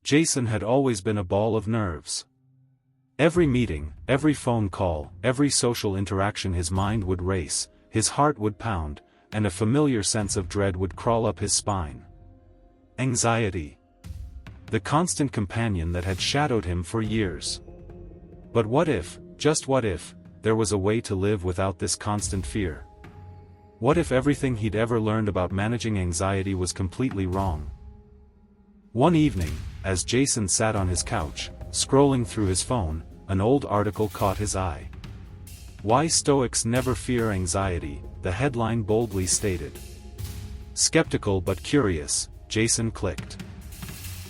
Jason had always been a ball of nerves. Every meeting, every phone call, every social interaction his mind would race, his heart would pound, and a familiar sense of dread would crawl up his spine. Anxiety. The constant companion that had shadowed him for years. But what if, just what if, there was a way to live without this constant fear? What if everything he'd ever learned about managing anxiety was completely wrong? One evening, as Jason sat on his couch, scrolling through his phone, an old article caught his eye. "Why Stoics Never Fear Anxiety," the headline boldly stated. Skeptical but curious, Jason clicked.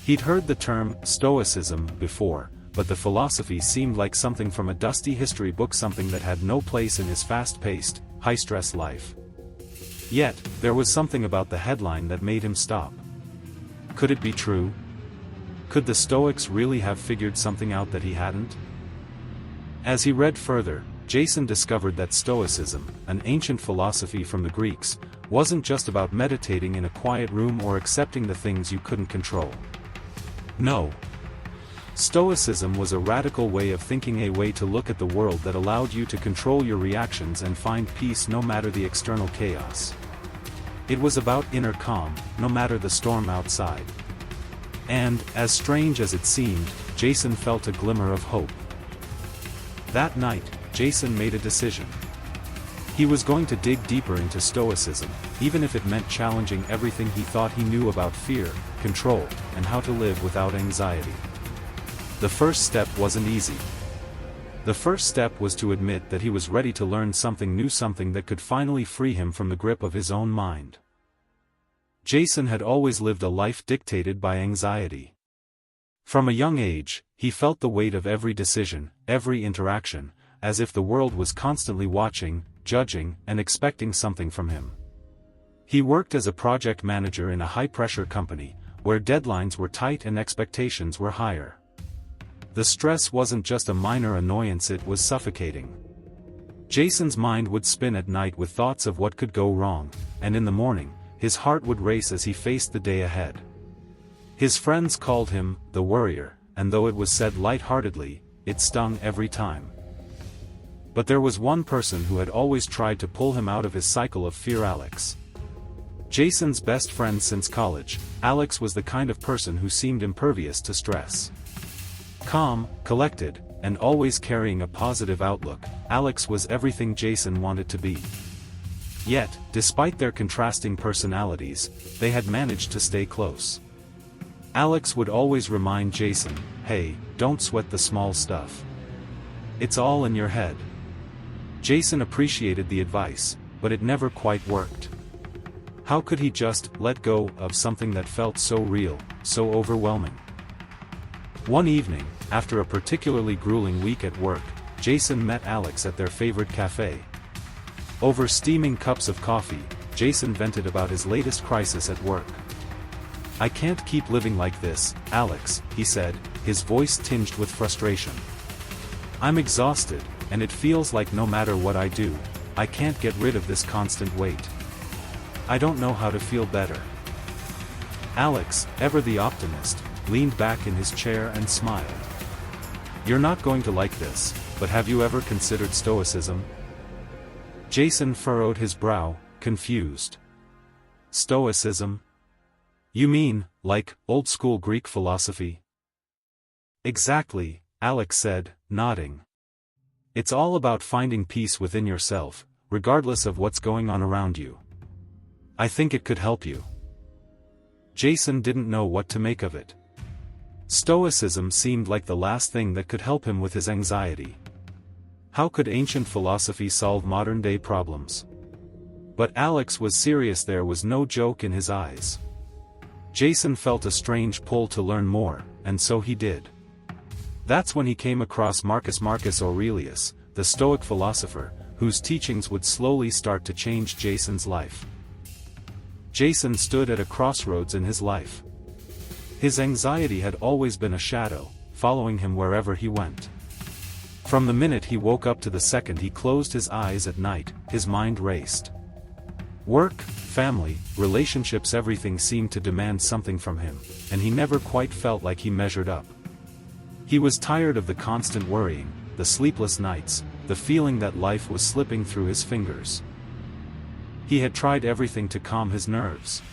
He'd heard the term Stoicism before, but the philosophy seemed like something from a dusty history book, something that had no place in his fast-paced, high-stress life. Yet, there was something about the headline that made him stop. Could it be true? Could the Stoics really have figured something out that he hadn't? As he read further, Jason discovered that Stoicism, an ancient philosophy from the Greeks, wasn't just about meditating in a quiet room or accepting the things you couldn't control. No. Stoicism was a radical way of thinking, a way to look at the world that allowed you to control your reactions and find peace no matter the external chaos. It was about inner calm, no matter the storm outside. And, as strange as it seemed, Jason felt a glimmer of hope. That night, Jason made a decision. He was going to dig deeper into Stoicism, even if it meant challenging everything he thought he knew about fear, control, and how to live without anxiety. The first step wasn't easy. The first step was to admit that he was ready to learn something new, something that could finally free him from the grip of his own mind. Jason had always lived a life dictated by anxiety. From a young age, he felt the weight of every decision, every interaction, as if the world was constantly watching, judging, and expecting something from him. He worked as a project manager in a high-pressure company, where deadlines were tight and expectations were higher. The stress wasn't just a minor annoyance, it was suffocating. Jason's mind would spin at night with thoughts of what could go wrong, and in the morning, his heart would race as he faced the day ahead. His friends called him the worrier, and though it was said lightheartedly, it stung every time. But there was one person who had always tried to pull him out of his cycle of fear: Alex. Jason's best friend since college, Alex was the kind of person who seemed impervious to stress. Calm, collected, and always carrying a positive outlook, Alex was everything Jason wanted to be. Yet, despite their contrasting personalities, they had managed to stay close. Alex would always remind Jason, "Hey, don't sweat the small stuff. It's all in your head." Jason appreciated the advice, but it never quite worked. How could he just let go of something that felt so real, so overwhelming? One evening, after a particularly grueling week at work, Jason met Alex at their favorite cafe. Over steaming cups of coffee, Jason vented about his latest crisis at work. "I can't keep living like this, Alex," he said, his voice tinged with frustration. "I'm exhausted, and it feels like no matter what I do, I can't get rid of this constant weight. I don't know how to feel better." Alex, ever the optimist, leaned back in his chair and smiled. "You're not going to like this, but have you ever considered Stoicism?" Jason furrowed his brow, confused. "Stoicism? You mean, like, old-school Greek philosophy?" "Exactly," Alex said, nodding. "It's all about finding peace within yourself, regardless of what's going on around you. I think it could help you." Jason didn't know what to make of it. Stoicism seemed like the last thing that could help him with his anxiety. How could ancient philosophy solve modern-day problems? But Alex was serious, there was no joke in his eyes. Jason felt a strange pull to learn more, and so he did. That's when he came across Marcus Aurelius, the Stoic philosopher, whose teachings would slowly start to change Jason's life. Jason stood at a crossroads in his life. His anxiety had always been a shadow, following him wherever he went. From the minute he woke up to the second he closed his eyes at night, his mind raced. Work, family, relationships, everything seemed to demand something from him, and he never quite felt like he measured up. He was tired of the constant worrying, the sleepless nights, the feeling that life was slipping through his fingers. He had tried everything to calm his nerves.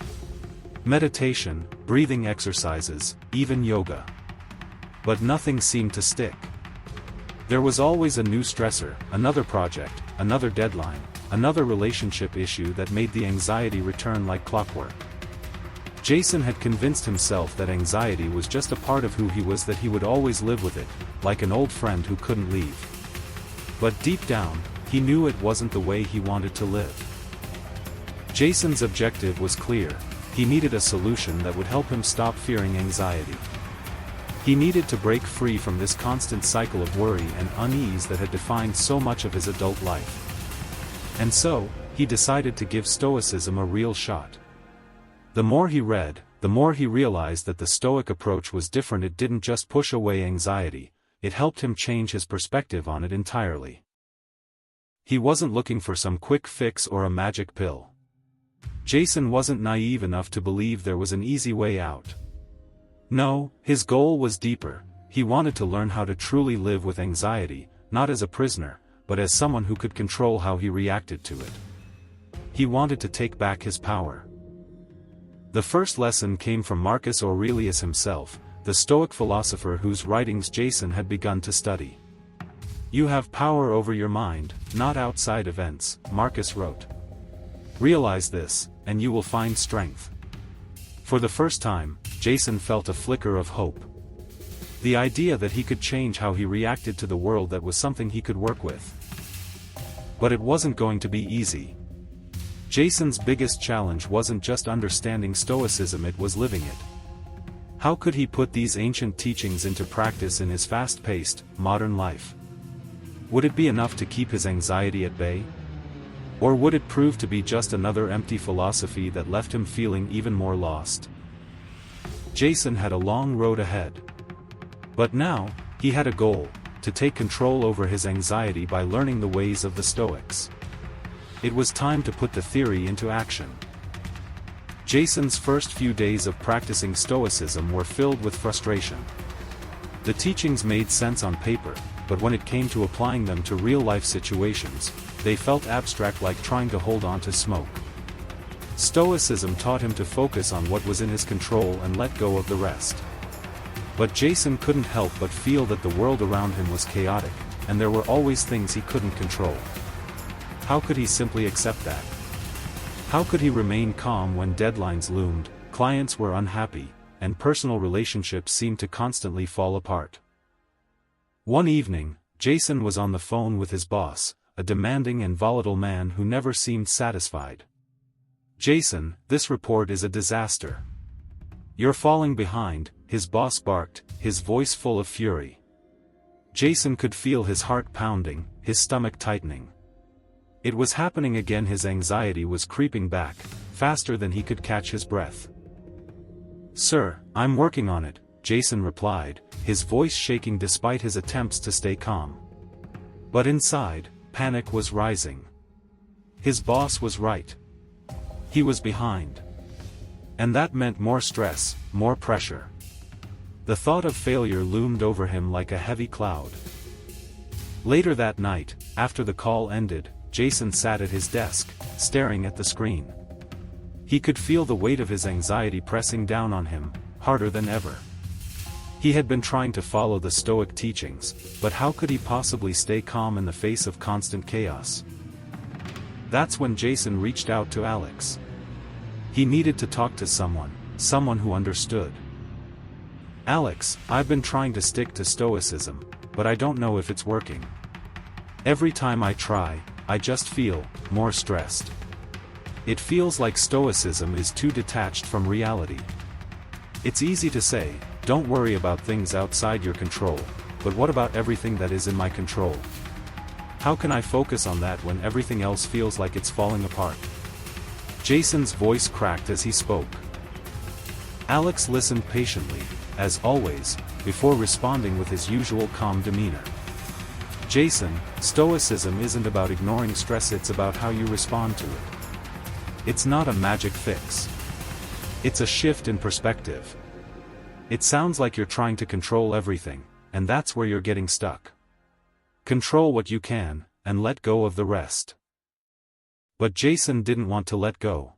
Meditation, breathing exercises, even yoga. But nothing seemed to stick. There was always a new stressor, another project, another deadline, another relationship issue that made the anxiety return like clockwork. Jason had convinced himself that anxiety was just a part of who he was, that he would always live with it, like an old friend who couldn't leave. But deep down, he knew it wasn't the way he wanted to live. Jason's objective was clear: he needed a solution that would help him stop fearing anxiety. He needed to break free from this constant cycle of worry and unease that had defined so much of his adult life. And so, he decided to give Stoicism a real shot. The more he read, the more he realized that the Stoic approach was different. It didn't just push away anxiety, it helped him change his perspective on it entirely. He wasn't looking for some quick fix or a magic pill. Jason wasn't naive enough to believe there was an easy way out. No, his goal was deeper. He wanted to learn how to truly live with anxiety, not as a prisoner, but as someone who could control how he reacted to it. He wanted to take back his power. The first lesson came from Marcus Aurelius himself, the Stoic philosopher whose writings Jason had begun to study. "You have power over your mind, not outside events," Marcus wrote. "Realize this, and you will find strength." For the first time, Jason felt a flicker of hope. The idea that he could change how he reacted to the world, that was something he could work with. But it wasn't going to be easy. Jason's biggest challenge wasn't just understanding Stoicism, it was living it. How could he put these ancient teachings into practice in his fast-paced, modern life? Would it be enough to keep his anxiety at bay? Or would it prove to be just another empty philosophy that left him feeling even more lost? Jason had a long road ahead. But now, he had a goal: to take control over his anxiety by learning the ways of the Stoics. It was time to put the theory into action. Jason's first few days of practicing Stoicism were filled with frustration. The teachings made sense on paper, but when it came to applying them to real-life situations, they felt abstract, like trying to hold on to smoke. Stoicism taught him to focus on what was in his control and let go of the rest. But Jason couldn't help but feel that the world around him was chaotic, and there were always things he couldn't control. How could he simply accept that? How could he remain calm when deadlines loomed, clients were unhappy, and personal relationships seemed to constantly fall apart? One evening, Jason was on the phone with his boss, a demanding and volatile man who never seemed satisfied. "Jason, this report is a disaster. You're falling behind," his boss barked, his voice full of fury. Jason could feel his heart pounding, his stomach tightening. It was happening again. His anxiety was creeping back, faster than he could catch his breath. "Sir, I'm working on it," Jason replied, his voice shaking despite his attempts to stay calm. But inside, panic was rising. His boss was right. He was behind. And that meant more stress, more pressure. The thought of failure loomed over him like a heavy cloud. Later that night, after the call ended, Jason sat at his desk, staring at the screen. He could feel the weight of his anxiety pressing down on him, harder than ever. He had been trying to follow the Stoic teachings, but how could he possibly stay calm in the face of constant chaos? That's when Jason reached out to Alex. He needed to talk to someone who understood. "Alex, I've been trying to stick to Stoicism, but I don't know if it's working. Every time I try, I just feel more stressed. It feels like Stoicism is too detached from reality. It's easy to say, don't worry about things outside your control, but what about everything that is in my control? How can I focus on that when everything else feels like it's falling apart?" Jason's voice cracked as he spoke. Alex listened patiently, as always, before responding with his usual calm demeanor. "Jason, Stoicism isn't about ignoring stress, it's about how you respond to it. It's not a magic fix. It's a shift in perspective. It sounds like you're trying to control everything, and that's where you're getting stuck. Control what you can, and let go of the rest. But Jason didn't want to let go.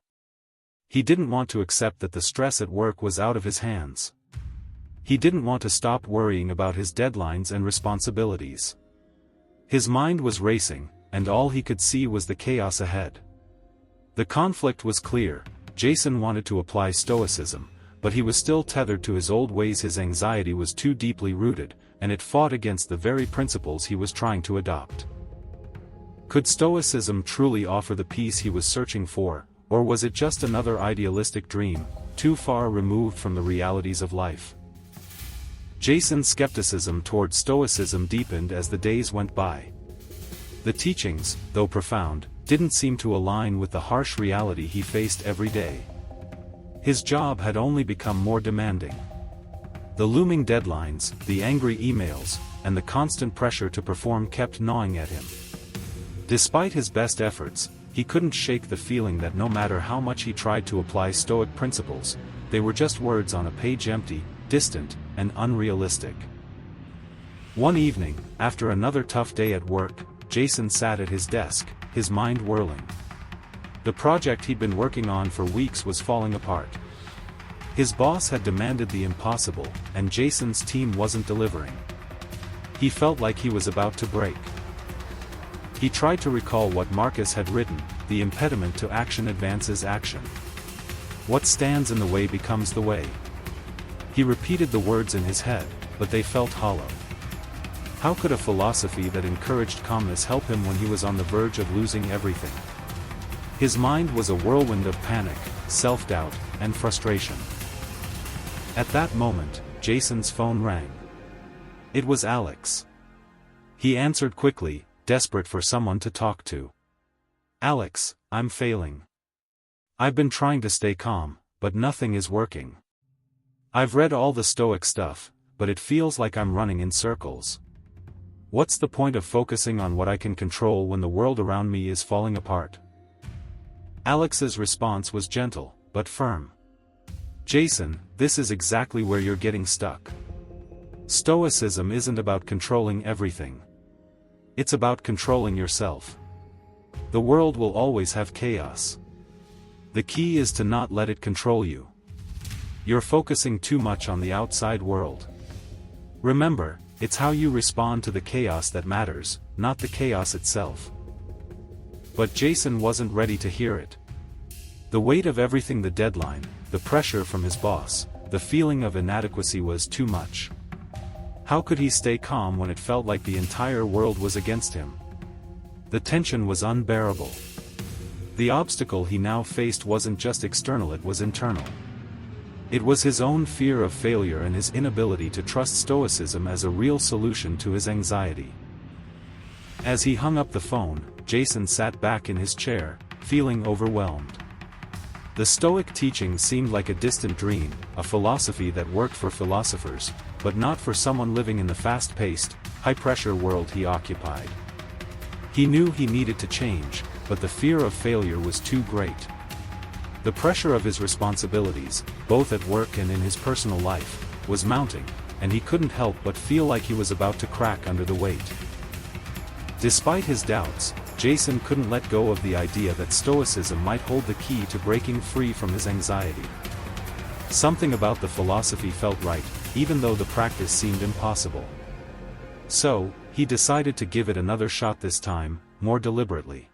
He didn't want to accept that the stress at work was out of his hands. He didn't want to stop worrying about his deadlines and responsibilities. His mind was racing, and all he could see was the chaos ahead. The conflict was clear. Jason wanted to apply Stoicism, but he was still tethered to his old ways. His anxiety was too deeply rooted, and it fought against the very principles he was trying to adopt. Could Stoicism truly offer the peace he was searching for, or was it just another idealistic dream, too far removed from the realities of life? Jason's skepticism toward Stoicism deepened as the days went by. The teachings, though profound, didn't seem to align with the harsh reality he faced every day. His job had only become more demanding. The looming deadlines, the angry emails, and the constant pressure to perform kept gnawing at him. Despite his best efforts, he couldn't shake the feeling that no matter how much he tried to apply Stoic principles, they were just words on a page, empty, distant, and unrealistic. One evening, after another tough day at work, Jason sat at his desk, his mind whirling. The project he'd been working on for weeks was falling apart. His boss had demanded the impossible, and Jason's team wasn't delivering. He felt like he was about to break. He tried to recall what Marcus had written: the impediment to action advances action. What stands in the way becomes the way. He repeated the words in his head, but they felt hollow. How could a philosophy that encouraged calmness help him when he was on the verge of losing everything? His mind was a whirlwind of panic, self-doubt, and frustration. At that moment, Jason's phone rang. It was Alex. He answered quickly, desperate for someone to talk to. "Alex, I'm failing. I've been trying to stay calm, but nothing is working. I've read all the Stoic stuff, but it feels like I'm running in circles. What's the point of focusing on what I can control when the world around me is falling apart?" Alex's response was gentle, but firm. "Jason, this is exactly where you're getting stuck. Stoicism isn't about controlling everything. It's about controlling yourself. The world will always have chaos. The key is to not let it control you. You're focusing too much on the outside world. Remember, it's how you respond to the chaos that matters, not the chaos itself." But Jason wasn't ready to hear it. The weight of everything, the deadline, the pressure from his boss, the feeling of inadequacy was too much. How could he stay calm when it felt like the entire world was against him? The tension was unbearable. The obstacle he now faced wasn't just external, it was internal. It was his own fear of failure and his inability to trust Stoicism as a real solution to his anxiety. As he hung up the phone, Jason sat back in his chair, feeling overwhelmed. The Stoic teaching seemed like a distant dream, a philosophy that worked for philosophers, but not for someone living in the fast-paced, high-pressure world he occupied. He knew he needed to change, but the fear of failure was too great. The pressure of his responsibilities, both at work and in his personal life, was mounting, and he couldn't help but feel like he was about to crack under the weight. Despite his doubts, Jason couldn't let go of the idea that Stoicism might hold the key to breaking free from his anxiety. Something about the philosophy felt right, even though the practice seemed impossible. So, he decided to give it another shot, this time, more deliberately.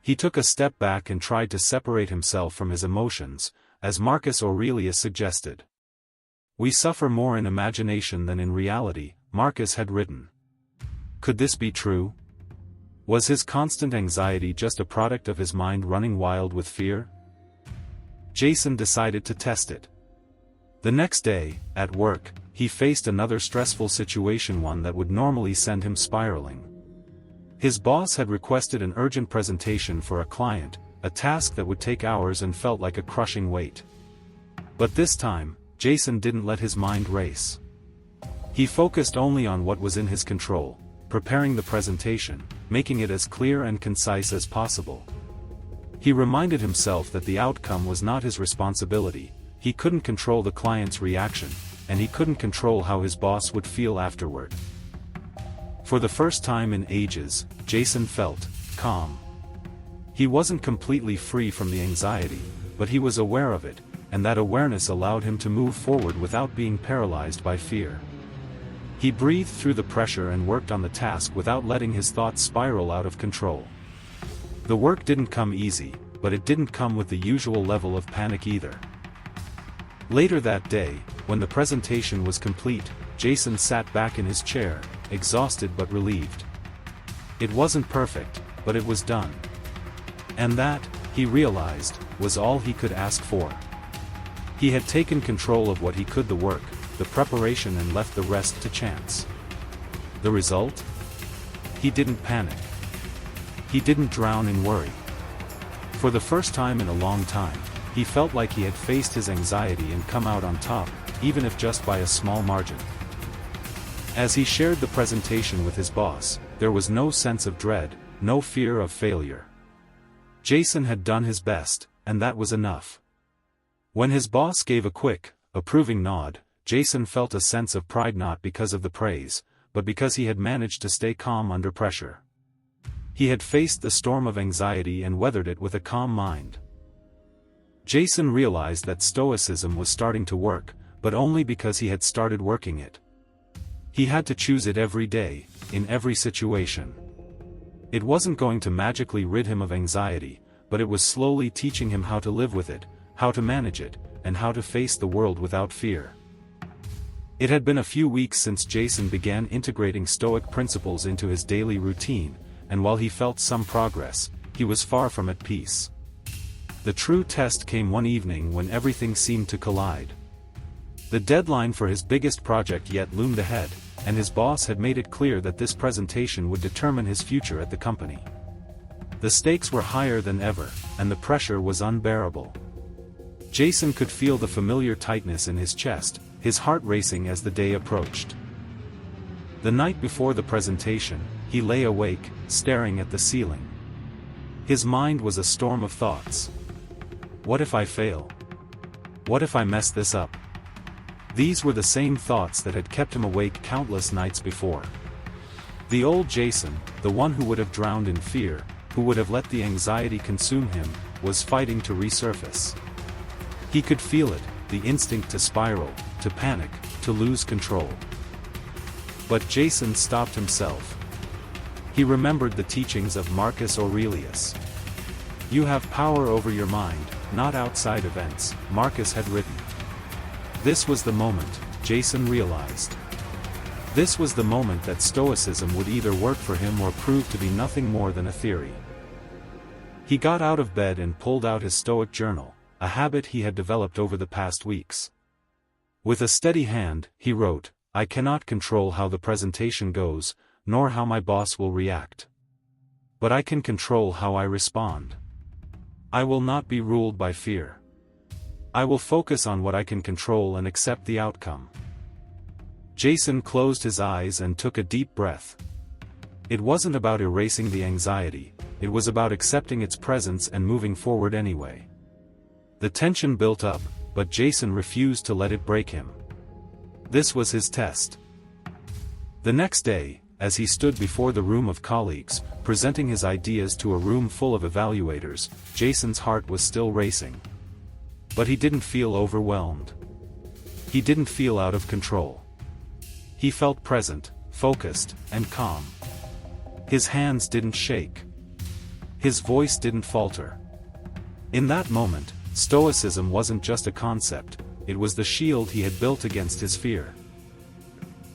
He took a step back and tried to separate himself from his emotions, as Marcus Aurelius suggested. "We suffer more in imagination than in reality," Marcus had written. Could this be true? Was his constant anxiety just a product of his mind running wild with fear? Jason decided to test it. The next day, at work, he faced another stressful situation, one that would normally send him spiraling. His boss had requested an urgent presentation for a client, a task that would take hours and felt like a crushing weight. But this time, Jason didn't let his mind race. He focused only on what was in his control, preparing the presentation, making it as clear and concise as possible. He reminded himself that the outcome was not his responsibility, he couldn't control the client's reaction, and he couldn't control how his boss would feel afterward. For the first time in ages, Jason felt calm. He wasn't completely free from the anxiety, but he was aware of it, and that awareness allowed him to move forward without being paralyzed by fear. He breathed through the pressure and worked on the task without letting his thoughts spiral out of control. The work didn't come easy, but it didn't come with the usual level of panic either. Later that day, when the presentation was complete, Jason sat back in his chair, exhausted but relieved. It wasn't perfect, but it was done. And that, he realized, was all he could ask for. He had taken control of what he could: the work, the preparation, and left the rest to chance. The result? He didn't panic. He didn't drown in worry. For the first time in a long time, he felt like he had faced his anxiety and come out on top, even if just by a small margin. As he shared the presentation with his boss, there was no sense of dread, no fear of failure. Jason had done his best, and that was enough. When his boss gave a quick, approving nod, Jason felt a sense of pride, not because of the praise, but because he had managed to stay calm under pressure. He had faced the storm of anxiety and weathered it with a calm mind. Jason realized that Stoicism was starting to work, but only because he had started working it. He had to choose it every day, in every situation. It wasn't going to magically rid him of anxiety, but it was slowly teaching him how to live with it, how to manage it, and how to face the world without fear. It had been a few weeks since Jason began integrating Stoic principles into his daily routine, and while he felt some progress, he was far from at peace. The true test came one evening when everything seemed to collide. The deadline for his biggest project yet loomed ahead, and his boss had made it clear that this presentation would determine his future at the company. The stakes were higher than ever, and the pressure was unbearable. Jason could feel the familiar tightness in his chest, his heart racing as the day approached. The night before the presentation, he lay awake, staring at the ceiling. His mind was a storm of thoughts. What if I fail? What if I mess this up? These were the same thoughts that had kept him awake countless nights before. The old Jason, the one who would have drowned in fear, who would have let the anxiety consume him, was fighting to resurface. He could feel it, the instinct to spiral, to panic, to lose control. But Jason stopped himself. He remembered the teachings of Marcus Aurelius. "You have power over your mind, not outside events," Marcus had written. This was the moment, Jason realized. This was the moment that Stoicism would either work for him or prove to be nothing more than a theory. He got out of bed and pulled out his Stoic journal, a habit he had developed over the past weeks. With a steady hand, he wrote, "I cannot control how the presentation goes, nor how my boss will react. But I can control how I respond. I will not be ruled by fear. I will focus on what I can control and accept the outcome." Jason closed his eyes and took a deep breath. It wasn't about erasing the anxiety, it was about accepting its presence and moving forward anyway. The tension built up, but Jason refused to let it break him. This was his test. The next day, as he stood before the room of colleagues, presenting his ideas to a room full of evaluators, Jason's heart was still racing. But he didn't feel overwhelmed. He didn't feel out of control. He felt present, focused, and calm. His hands didn't shake. His voice didn't falter. In that moment, Stoicism wasn't just a concept, it was the shield he had built against his fear.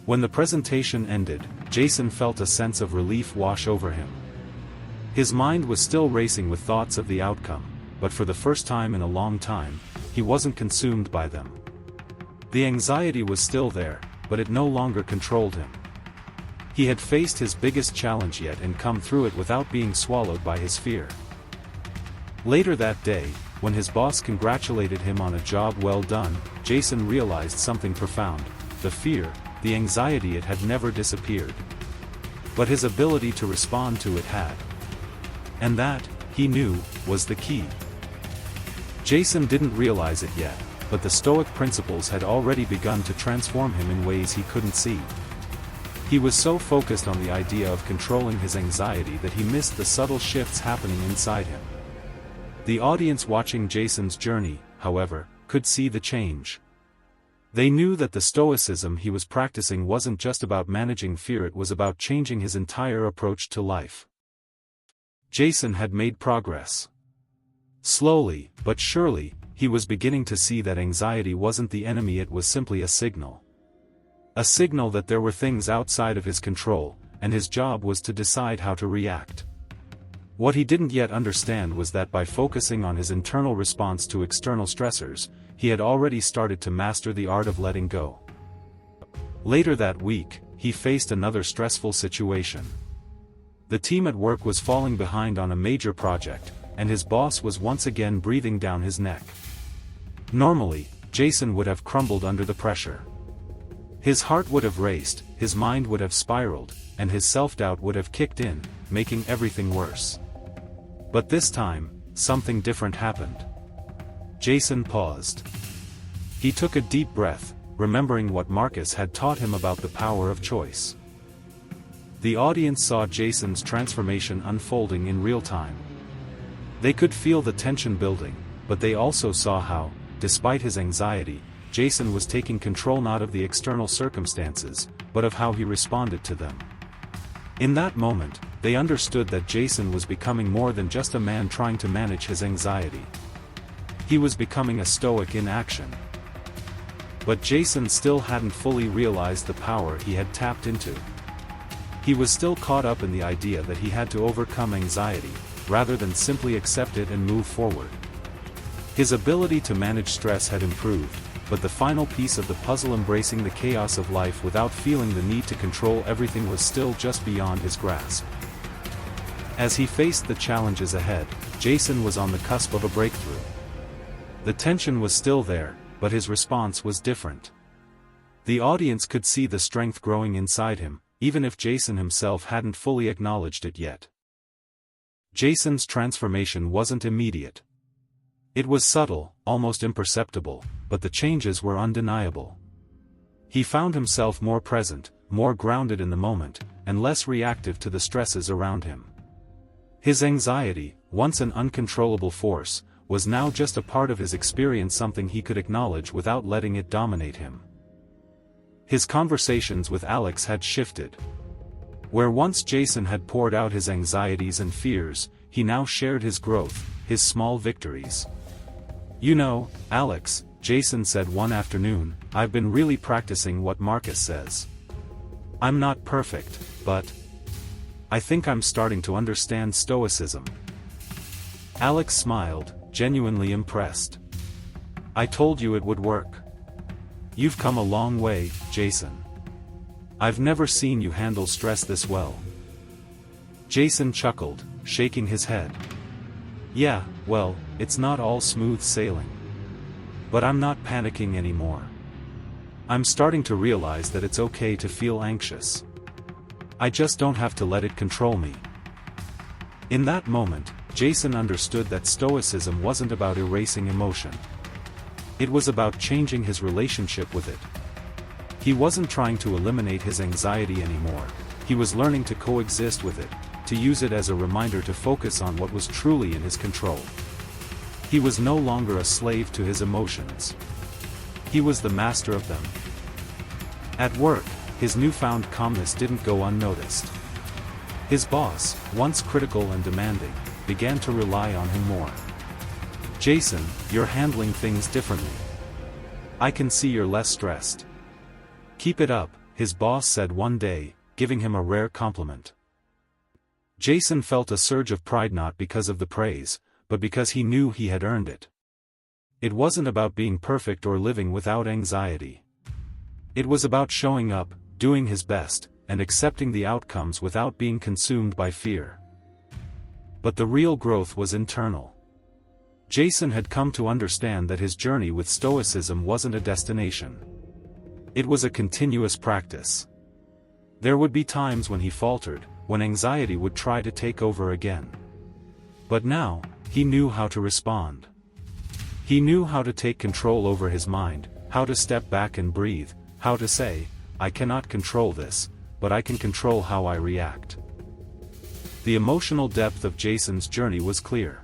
When the presentation ended, Jason felt a sense of relief wash over him. His mind was still racing with thoughts of the outcome, but for the first time in a long time, he wasn't consumed by them. The anxiety was still there, but it no longer controlled him. He had faced his biggest challenge yet and come through it without being swallowed by his fear. Later that day, when his boss congratulated him on a job well done, Jason realized something profound. The fear, the anxiety, it had never disappeared. But his ability to respond to it had. And that, he knew, was the key. Jason didn't realize it yet, but the Stoic principles had already begun to transform him in ways he couldn't see. He was so focused on the idea of controlling his anxiety that he missed the subtle shifts happening inside him. The audience watching Jason's journey, however, could see the change. They knew that the Stoicism he was practicing wasn't just about managing fear, it was about changing his entire approach to life. Jason had made progress. Slowly, but surely, he was beginning to see that anxiety wasn't the enemy, it was simply a signal. A signal that there were things outside of his control, and his job was to decide how to react. What he didn't yet understand was that by focusing on his internal response to external stressors, he had already started to master the art of letting go. Later that week, he faced another stressful situation. The team at work was falling behind on a major project, and his boss was once again breathing down his neck. Normally, Jason would have crumbled under the pressure. His heart would have raced, his mind would have spiraled, and his self-doubt would have kicked in, making everything worse. But this time, something different happened. Jason paused. He took a deep breath, remembering what Marcus had taught him about the power of choice. The audience saw Jason's transformation unfolding in real time. They could feel the tension building, but they also saw how, despite his anxiety, Jason was taking control not of the external circumstances, but of how he responded to them. In that moment, they understood that Jason was becoming more than just a man trying to manage his anxiety. He was becoming a Stoic in action. But Jason still hadn't fully realized the power he had tapped into. He was still caught up in the idea that he had to overcome anxiety, rather than simply accept it and move forward. His ability to manage stress had improved, but the final piece of the puzzle, embracing the chaos of life without feeling the need to control everything, was still just beyond his grasp. As he faced the challenges ahead, Jason was on the cusp of a breakthrough. The tension was still there, but his response was different. The audience could see the strength growing inside him, even if Jason himself hadn't fully acknowledged it yet. Jason's transformation wasn't immediate. It was subtle, almost imperceptible, but the changes were undeniable. He found himself more present, more grounded in the moment, and less reactive to the stresses around him. His anxiety, once an uncontrollable force, was now just a part of his experience, something he could acknowledge without letting it dominate him. His conversations with Alex had shifted. Where once Jason had poured out his anxieties and fears, he now shared his growth, his small victories. "You know, Alex," Jason said one afternoon, "I've been really practicing what Marcus says. I'm not perfect, but I think I'm starting to understand Stoicism." Alex smiled, genuinely impressed. "I told you it would work. You've come a long way, Jason. I've never seen you handle stress this well." Jason chuckled, shaking his head. "Yeah, well, it's not all smooth sailing. But I'm not panicking anymore. I'm starting to realize that it's okay to feel anxious. I just don't have to let it control me." In that moment, Jason understood that Stoicism wasn't about erasing emotion. It was about changing his relationship with it. He wasn't trying to eliminate his anxiety anymore, he was learning to coexist with it, to use it as a reminder to focus on what was truly in his control. He was no longer a slave to his emotions. He was the master of them. At work, his newfound calmness didn't go unnoticed. His boss, once critical and demanding, began to rely on him more. "Jason, you're handling things differently. I can see you're less stressed. Keep it up," his boss said one day, giving him a rare compliment. Jason felt a surge of pride, not because of the praise, but because he knew he had earned it. It wasn't about being perfect or living without anxiety. It was about showing up, doing his best, and accepting the outcomes without being consumed by fear. But the real growth was internal. Jason had come to understand that his journey with Stoicism wasn't a destination. It was a continuous practice. There would be times when he faltered, when anxiety would try to take over again. But now, he knew how to respond. He knew how to take control over his mind, how to step back and breathe, how to say, I cannot control this, but I can control how I react. The emotional depth of Jason's journey was clear.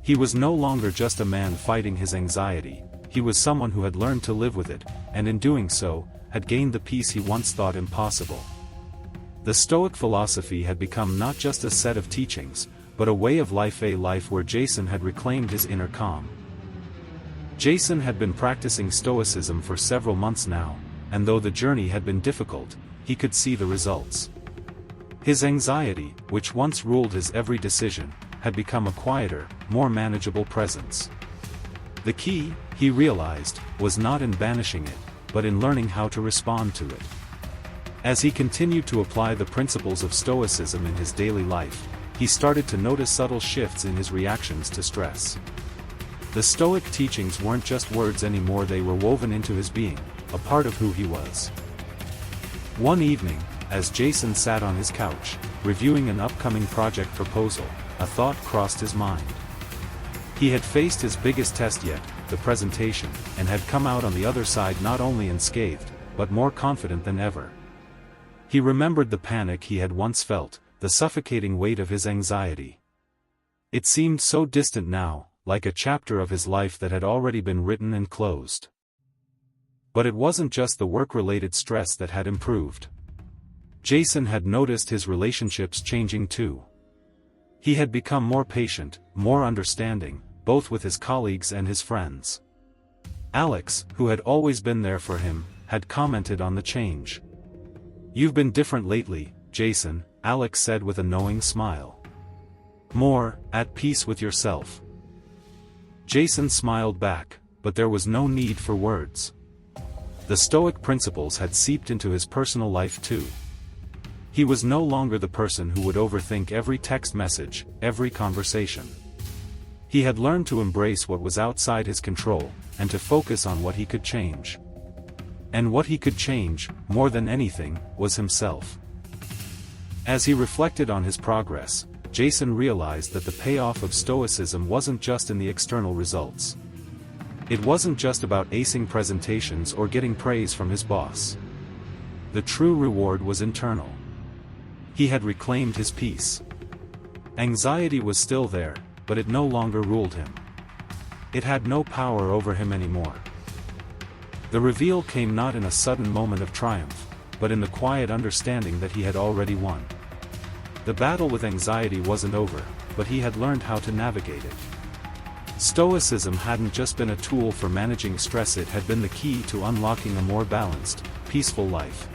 He was no longer just a man fighting his anxiety, he was someone who had learned to live with it, and in doing so, had gained the peace he once thought impossible. The Stoic philosophy had become not just a set of teachings, but a way of life, a life where Jason had reclaimed his inner calm. Jason had been practicing Stoicism for several months now, and though the journey had been difficult, he could see the results. His anxiety, which once ruled his every decision, had become a quieter, more manageable presence. The key, he realized, was not in banishing it, but in learning how to respond to it. As he continued to apply the principles of Stoicism in his daily life, he started to notice subtle shifts in his reactions to stress. The Stoic teachings weren't just words anymore, they were woven into his being, a part of who he was. One evening, as Jason sat on his couch, reviewing an upcoming project proposal, a thought crossed his mind. He had faced his biggest test yet, the presentation, and had come out on the other side not only unscathed, but more confident than ever. He remembered the panic he had once felt, the suffocating weight of his anxiety. It seemed so distant now, like a chapter of his life that had already been written and closed. But it wasn't just the work-related stress that had improved. Jason had noticed his relationships changing too. He had become more patient, more understanding, both with his colleagues and his friends. Alex, who had always been there for him, had commented on the change. "You've been different lately, Jason," Alex said with a knowing smile. "More at peace with yourself." Jason smiled back, but there was no need for words. The Stoic principles had seeped into his personal life too. He was no longer the person who would overthink every text message, every conversation. He had learned to embrace what was outside his control, and to focus on what he could change. And what he could change, more than anything, was himself. As he reflected on his progress, Jason realized that the payoff of Stoicism wasn't just in the external results. It wasn't just about acing presentations or getting praise from his boss. The true reward was internal. He had reclaimed his peace. Anxiety was still there, but it no longer ruled him. It had no power over him anymore. The reveal came not in a sudden moment of triumph, but in the quiet understanding that he had already won. The battle with anxiety wasn't over, but he had learned how to navigate it. Stoicism hadn't just been a tool for managing stress, it had been the key to unlocking a more balanced, peaceful life.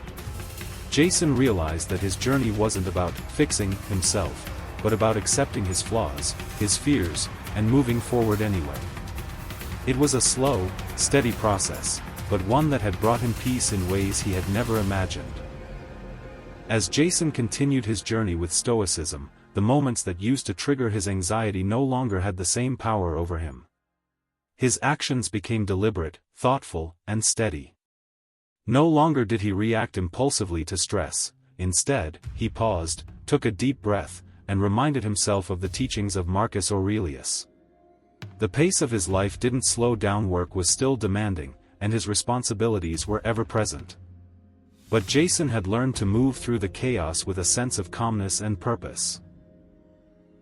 Jason realized that his journey wasn't about fixing himself, but about accepting his flaws, his fears, and moving forward anyway. It was a slow, steady process, but one that had brought him peace in ways he had never imagined. As Jason continued his journey with Stoicism, the moments that used to trigger his anxiety no longer had the same power over him. His actions became deliberate, thoughtful, and steady. No longer did he react impulsively to stress. Instead, he paused, took a deep breath, and reminded himself of the teachings of Marcus Aurelius. The pace of his life didn't slow down, work was still demanding, and his responsibilities were ever present. But Jason had learned to move through the chaos with a sense of calmness and purpose.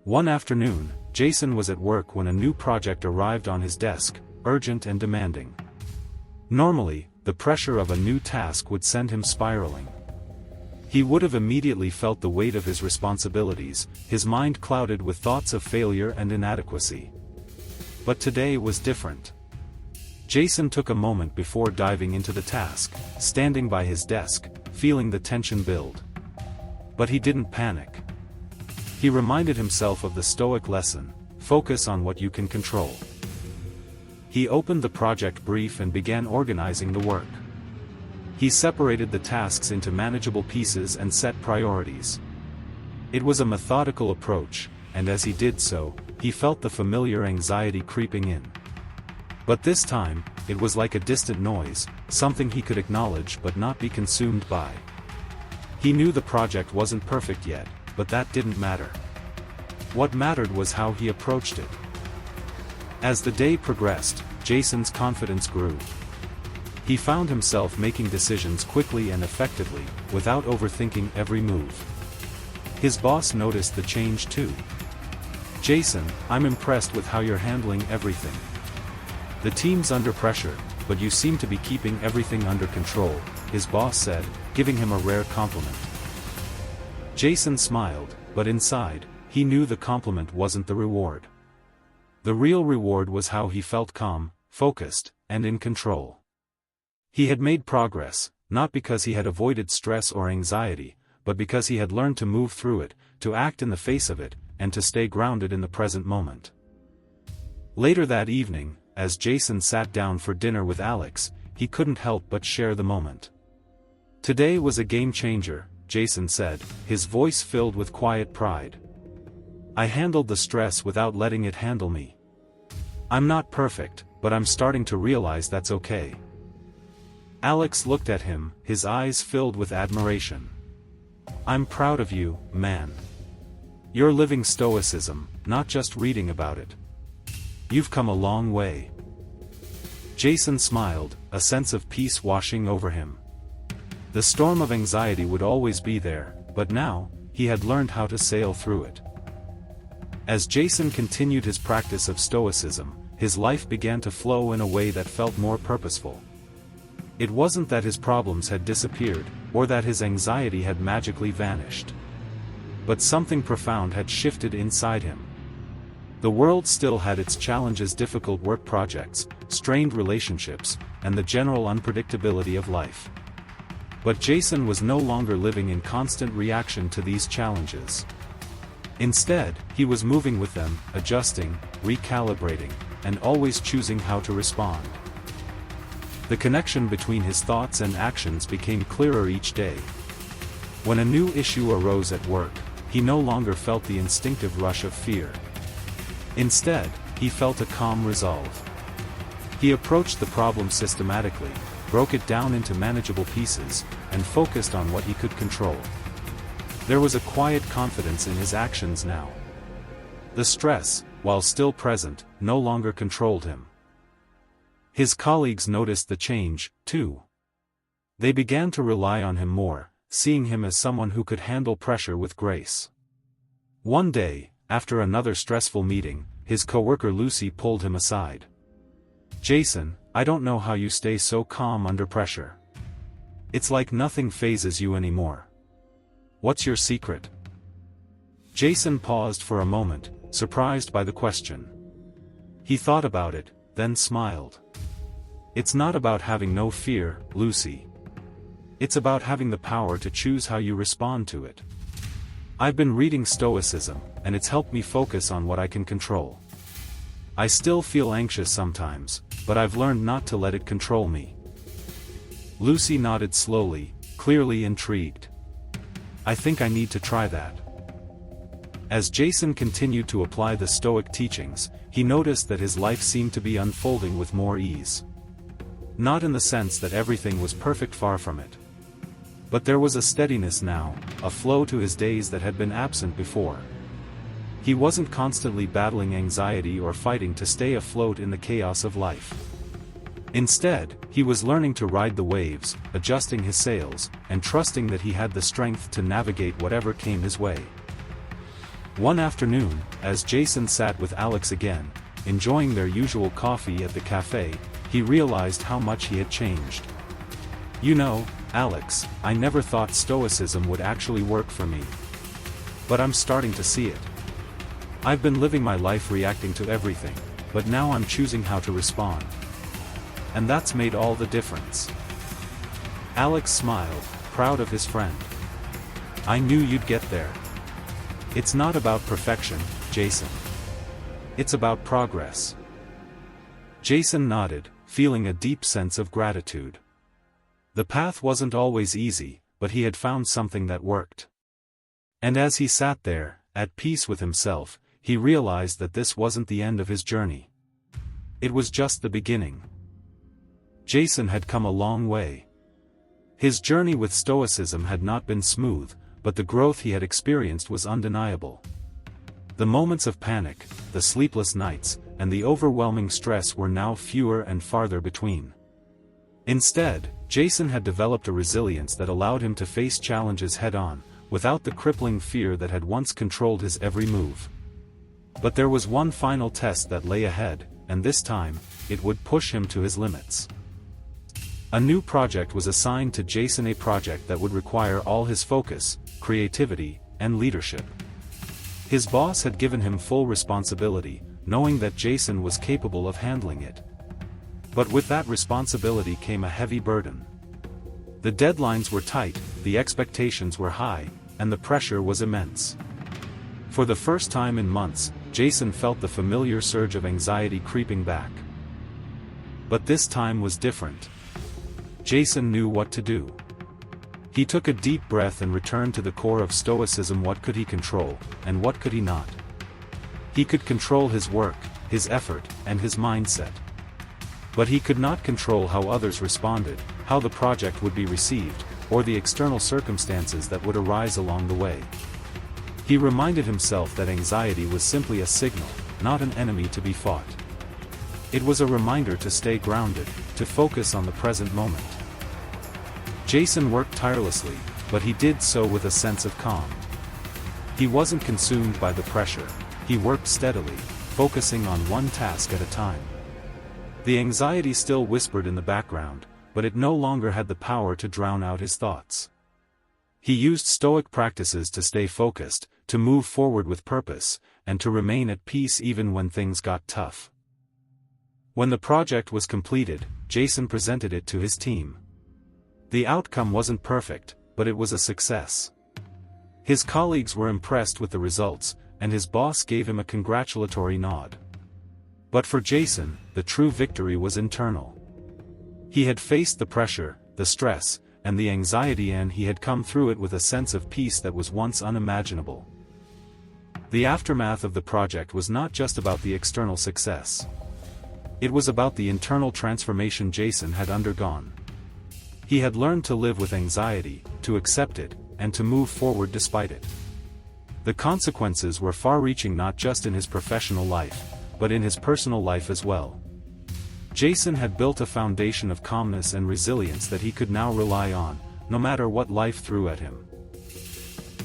One afternoon, Jason was at work when a new project arrived on his desk, urgent and demanding. Normally, the pressure of a new task would send him spiraling. He would have immediately felt the weight of his responsibilities, his mind clouded with thoughts of failure and inadequacy. But today was different. Jason took a moment before diving into the task, standing by his desk, feeling the tension build. But he didn't panic. He reminded himself of the Stoic lesson: focus on what you can control. He opened the project brief and began organizing the work. He separated the tasks into manageable pieces and set priorities. It was a methodical approach, and as he did so, he felt the familiar anxiety creeping in. But this time, it was like a distant noise, something he could acknowledge but not be consumed by. He knew the project wasn't perfect yet, but that didn't matter. What mattered was how he approached it. As the day progressed, Jason's confidence grew. He found himself making decisions quickly and effectively, without overthinking every move. His boss noticed the change too. "Jason, I'm impressed with how you're handling everything. The team's under pressure, but you seem to be keeping everything under control," his boss said, giving him a rare compliment. Jason smiled, but inside, he knew the compliment wasn't the reward. The real reward was how he felt calm, focused, and in control. He had made progress, not because he had avoided stress or anxiety, but because he had learned to move through it, to act in the face of it, and to stay grounded in the present moment. Later that evening, as Jason sat down for dinner with Alex, he couldn't help but share the moment. "Today was a game changer," Jason said, his voice filled with quiet pride. "I handled the stress without letting it handle me. I'm not perfect, but I'm starting to realize that's okay." Alex looked at him, his eyes filled with admiration. "I'm proud of you, man. You're living Stoicism, not just reading about it. You've come a long way." Jason smiled, a sense of peace washing over him. The storm of anxiety would always be there, but now, he had learned how to sail through it. As Jason continued his practice of Stoicism, his life began to flow in a way that felt more purposeful. It wasn't that his problems had disappeared, or that his anxiety had magically vanished. But something profound had shifted inside him. The world still had its challenges, difficult work projects, strained relationships, and the general unpredictability of life. But Jason was no longer living in constant reaction to these challenges. Instead, he was moving with them, adjusting, recalibrating, and always choosing how to respond. The connection between his thoughts and actions became clearer each day. When a new issue arose at work, he no longer felt the instinctive rush of fear. Instead, he felt a calm resolve. He approached the problem systematically, broke it down into manageable pieces, and focused on what he could control. There was a quiet confidence in his actions now. The stress, while still present, no longer controlled him. His colleagues noticed the change, too. They began to rely on him more, seeing him as someone who could handle pressure with grace. One day, after another stressful meeting, his coworker Lucy pulled him aside. "Jason, I don't know how you stay so calm under pressure. It's like nothing phases you anymore. What's your secret?" Jason paused for a moment, surprised by the question. He thought about it, then smiled. "It's not about having no fear, Lucy. It's about having the power to choose how you respond to it. I've been reading Stoicism, and it's helped me focus on what I can control. I still feel anxious sometimes, but I've learned not to let it control me." Lucy nodded slowly, clearly intrigued. "I think I need to try that." As Jason continued to apply the Stoic teachings, he noticed that his life seemed to be unfolding with more ease. Not in the sense that everything was perfect, far from it. But there was a steadiness now, a flow to his days that had been absent before. He wasn't constantly battling anxiety or fighting to stay afloat in the chaos of life. Instead, he was learning to ride the waves, adjusting his sails, and trusting that he had the strength to navigate whatever came his way. One afternoon, as Jason sat with Alex again, enjoying their usual coffee at the cafe, he realized how much he had changed. "You know, Alex, I never thought Stoicism would actually work for me. But I'm starting to see it. I've been living my life reacting to everything, but now I'm choosing how to respond. And that's made all the difference." Alex smiled, proud of his friend. "I knew you'd get there. It's not about perfection, Jason. It's about progress." Jason nodded, feeling a deep sense of gratitude. The path wasn't always easy, but he had found something that worked. And as he sat there, at peace with himself, he realized that this wasn't the end of his journey. It was just the beginning. Jason had come a long way. His journey with Stoicism had not been smooth, but the growth he had experienced was undeniable. The moments of panic, the sleepless nights, and the overwhelming stress were now fewer and farther between. Instead, Jason had developed a resilience that allowed him to face challenges head-on, without the crippling fear that had once controlled his every move. But there was one final test that lay ahead, and this time, it would push him to his limits. A new project was assigned to Jason, a project that would require all his focus, creativity, and leadership. His boss had given him full responsibility, knowing that Jason was capable of handling it. But with that responsibility came a heavy burden. The deadlines were tight, the expectations were high, and the pressure was immense. For the first time in months, Jason felt the familiar surge of anxiety creeping back. But this time was different. Jason knew what to do. He took a deep breath and returned to the core of Stoicism. What could he control, and what could he not? He could control his work, his effort, and his mindset. But he could not control how others responded, how the project would be received, or the external circumstances that would arise along the way. He reminded himself that anxiety was simply a signal, not an enemy to be fought. It was a reminder to stay grounded, to focus on the present moment. Jason worked tirelessly, but he did so with a sense of calm. He wasn't consumed by the pressure, he worked steadily, focusing on one task at a time. The anxiety still whispered in the background, but it no longer had the power to drown out his thoughts. He used Stoic practices to stay focused, to move forward with purpose, and to remain at peace even when things got tough. When the project was completed, Jason presented it to his team. The outcome wasn't perfect, but it was a success. His colleagues were impressed with the results, and his boss gave him a congratulatory nod. But for Jason, the true victory was internal. He had faced the pressure, the stress, and the anxiety, and he had come through it with a sense of peace that was once unimaginable. The aftermath of the project was not just about the external success. It was about the internal transformation Jason had undergone. He had learned to live with anxiety, to accept it, and to move forward despite it. The consequences were far-reaching, not just in his professional life, but in his personal life as well. Jason had built a foundation of calmness and resilience that he could now rely on, no matter what life threw at him.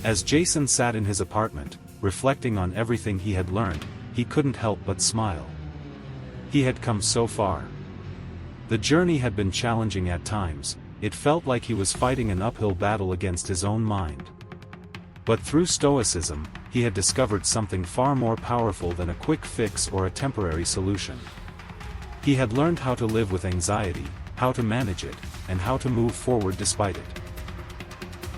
As Jason sat in his apartment, reflecting on everything he had learned, he couldn't help but smile. He had come so far. The journey had been challenging at times, it felt like he was fighting an uphill battle against his own mind. But through Stoicism, he had discovered something far more powerful than a quick fix or a temporary solution. He had learned how to live with anxiety, how to manage it, and how to move forward despite it.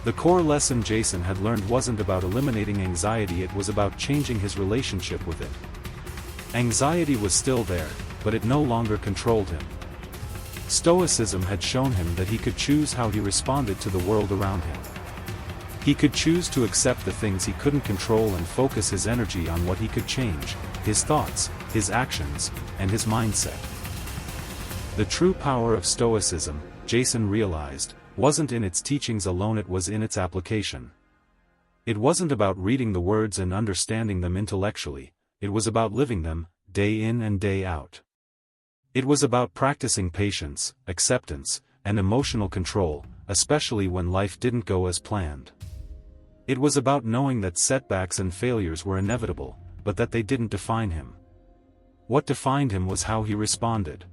The core lesson Jason had learned wasn't about eliminating anxiety, it was about changing his relationship with it. Anxiety was still there, but it no longer controlled him. Stoicism had shown him that he could choose how he responded to the world around him. He could choose to accept the things he couldn't control and focus his energy on what he could change, his thoughts, his actions, and his mindset. The true power of Stoicism, Jason realized, wasn't in its teachings alone, it was in its application. It wasn't about reading the words and understanding them intellectually, it was about living them, day in and day out. It was about practicing patience, acceptance, and emotional control, especially when life didn't go as planned. It was about knowing that setbacks and failures were inevitable, but that they didn't define him. What defined him was how he responded.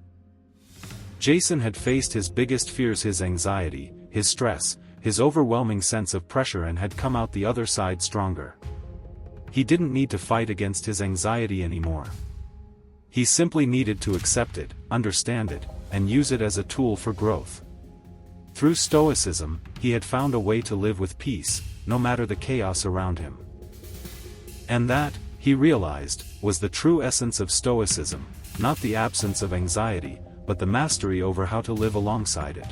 Jason had faced his biggest fears, his anxiety, his stress, his overwhelming sense of pressure, and had come out the other side stronger. He didn't need to fight against his anxiety anymore. He simply needed to accept it, understand it, and use it as a tool for growth. Through Stoicism, he had found a way to live with peace, no matter the chaos around him. And that, he realized, was the true essence of Stoicism, not the absence of anxiety, but the mastery over how to live alongside it.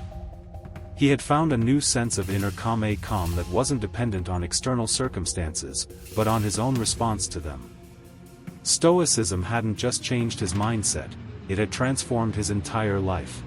He had found a new sense of inner calm, a calm that wasn't dependent on external circumstances, but on his own response to them. Stoicism hadn't just changed his mindset, it had transformed his entire life.